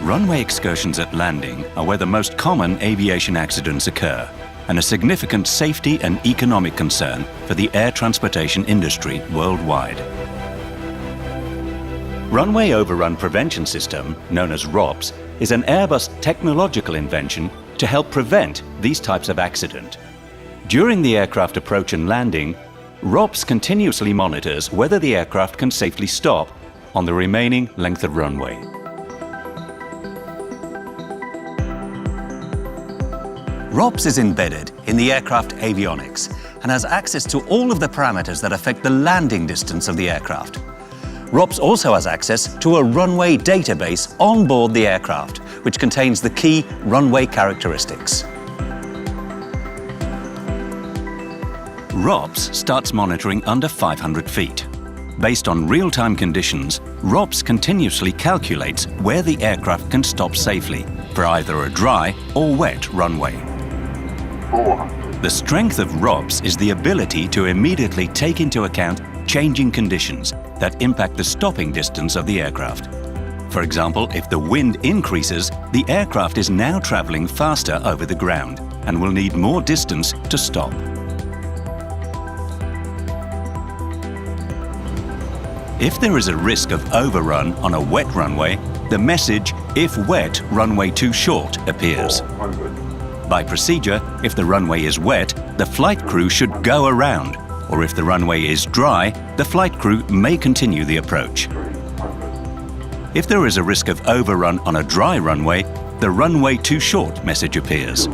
Runway excursions at landing are where the most common aviation accidents occur, and a significant safety and economic concern for the air transportation industry worldwide. Runway Overrun Prevention System, known as ROPS, is an Airbus technological invention to help prevent these types of accident. During the aircraft approach and landing, ROPS continuously monitors whether the aircraft can safely stop on the remaining length of runway. ROPS is embedded in the aircraft avionics and has access to all of the parameters that affect the landing distance of the aircraft. ROPS also has access to a runway database on board the aircraft, which contains the key runway characteristics. ROPS starts monitoring under 500 feet. Based on real-time conditions, ROPS continuously calculates where the aircraft can stop safely for either a dry or wet runway. The strength of ROPS is the ability to immediately take into account changing conditions that impact the stopping distance of the aircraft. For example, if the wind increases, the aircraft is now traveling faster over the ground and will need more distance to stop. If there is a risk of overrun on a wet runway, the message, "If wet, runway too short," appears. By procedure, if the runway is wet, the flight crew should go around, or if the runway is dry, the flight crew may continue the approach. If there is a risk of overrun on a dry runway, the runway too short message appears.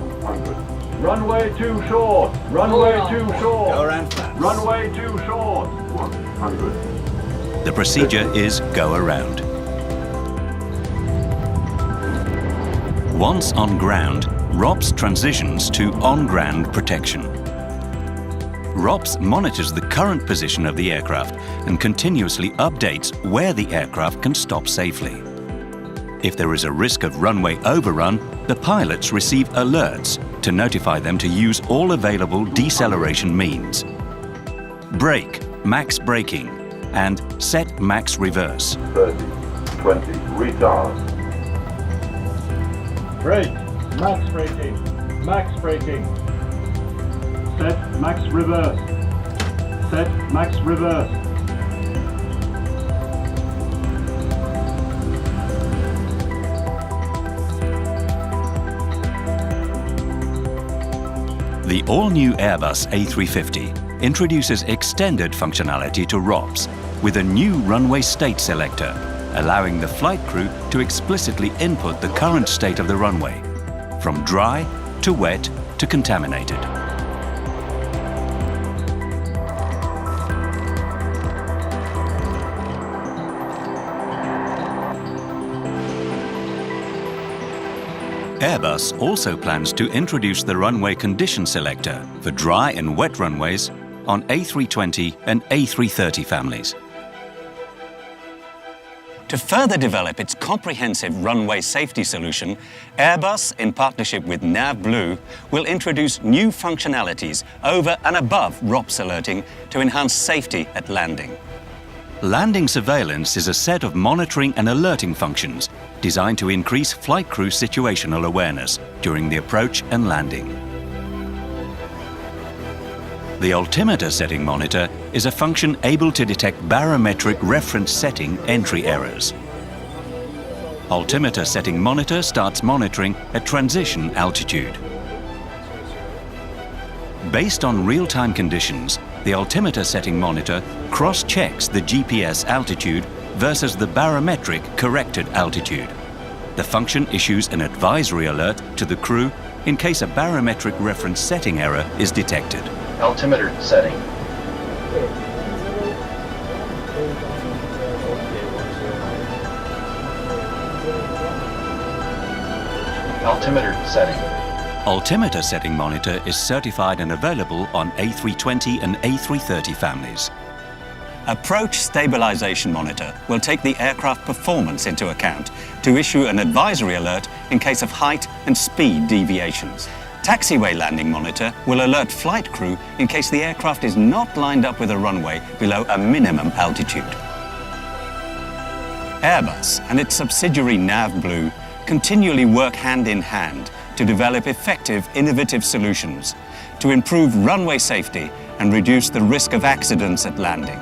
Runway too short! Runway too short! Go around fast. Runway too short! 100. The procedure is go around. Once on ground, ROPS transitions to on-ground protection. ROPS monitors the current position of the aircraft and continuously updates where the aircraft can stop safely. If there is a risk of runway overrun, the pilots receive alerts to notify them to use all available deceleration means. Brake, max braking, and set max reverse. 30, 20, retard. Brake, max braking, max braking. Set max reverse. Set max reverse. The all-new Airbus A350 introduces extended functionality to ROPS with a new runway state selector, allowing the flight crew to explicitly input the current state of the runway, from dry to wet to contaminated. Airbus also plans to introduce the runway condition selector for dry and wet runways on A320 and A330 families. To further develop its comprehensive runway safety solution, Airbus, in partnership with NavBlue, will introduce new functionalities over and above ROPS alerting to enhance safety at landing. Landing surveillance is a set of monitoring and alerting functions designed to increase flight crew situational awareness during the approach and landing. The altimeter setting monitor is a function able to detect barometric reference setting entry errors. Altimeter setting monitor starts monitoring at transition altitude. Based on real-time conditions, the altimeter setting monitor cross-checks the GPS altitude versus the barometric corrected altitude. The function issues an advisory alert to the crew in case a barometric reference setting error is detected. Altimeter setting. Altimeter setting. Altimeter setting monitor is certified and available on A320 and A330 families. Approach stabilization monitor will take the aircraft performance into account to issue an advisory alert in case of height and speed deviations. Taxiway landing monitor will alert flight crew in case the aircraft is not lined up with a runway below a minimum altitude. Airbus and its subsidiary NavBlue continually work hand in hand to develop effective, innovative solutions to improve runway safety and reduce the risk of accidents at landing.